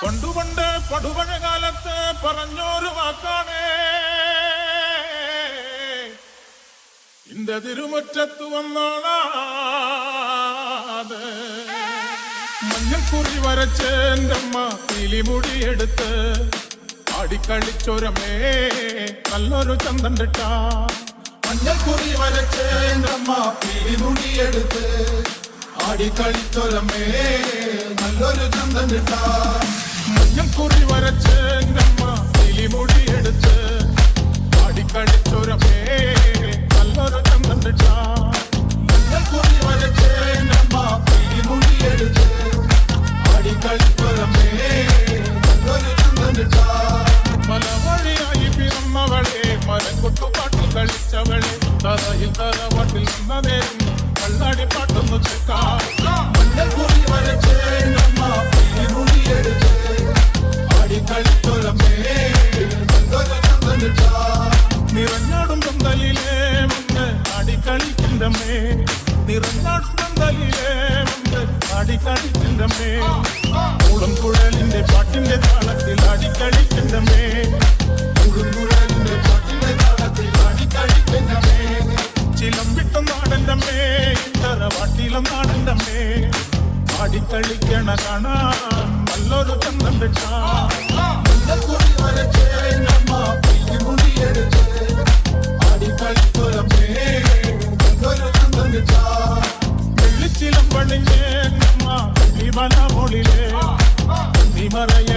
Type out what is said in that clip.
പണ്ടുപണ്ട് പടുപഴ കാലത്ത് പറഞ്ഞോരു വാക്കാണ് ഇന്റെ തിരുമുറ്റത്ത് വന്നോളാത് മഞ്ഞൾക്കുറി വരച്ച് എൻ്റെ അമ്മ കിളിമുടിയെടുത്ത് ആടിക്കളിച്ചൊരമേ നല്ലൊരു ചന്തം കിട്ടാ മഞ്ഞൾക്കുറി വരച്ച് എൻ്റെ അമ്മ കിളിമുടിയെടുത്ത് ആടിക്കളിച്ചൊരമേ നല്ലൊരു ചന്തം കിട്ടാ മഞ്ഞൾക്കുറി വരച്ച് എൻ്റെ അമ്മ കിളിമുടിയെടുത്ത് ആടിക്കളിച്ചൊരമേ നല്ലൊരു ചന്തം കിട്ടാ മഞ്ഞൾക്കുറി വരച്ച് എൻ്റെ അമ്മ കിളിമുടിയെടുത്ത് ആടിക്കളിച്ചൊരമേ നല്ലൊരു ചന്തം കിട്ടാ പല വഴിയായി പിറന്നവളെ മരക്കൊട്ടുപാട്ടിൽ കളിച്ചവളെ തറയിൽ തറവാട്ടിൽ നിന്നതേരും കള്ളാടി പാട്ടൊന്നു ചേക്കാം മഞ്ഞൾക്കുറി വരച്ച് അമ്മ കിളിമുടിയെടുത്ത് ആടിക്കളിച്ചൊരമേ നല്ലൊരു ചന്തം കിട്ടാ നിറഞ്ഞാടും പന്തലിലെ വന്ന് ആടിക്കളിക്കണ്ടമ്മേ നിറഞ്ഞാടും പന്തലിലെ വന്ന് ആടിക്കളിക്കണ്ടമ്മേ മൂളം കുഴലിന്റെ പാട്ടിന്റെ താളത്തിൽ ആടിക്കളിക്കണ്ടമ്മേ മൂളം കുഴലിന്റെ പാട്ടിന്റെ താളത്തിൽ ആടിക്കളിക്കണ്ടമ്മേ ചിലമ്പിട്ടും നാടൻ്റമ്മേ തറവാട്ടിലും നാടൻ്റമ്മേ ആടിക്കളിക്കണ കാണാൻ നല്ലൊരു ചന്തം കിട്ടാ മഞ്ഞൾക്കുറി വരച്ച് അമ്മ കിളിമുടിയെടുത്ത് ആടിക്കളിച്ചൊരമേ നല്ലൊരു ചന്തം കിട്ടാ വെള്ളിച്ചിലം പണിഞ്ഞേ അമ്മ കിളിമല മോളിലെ നിമറയ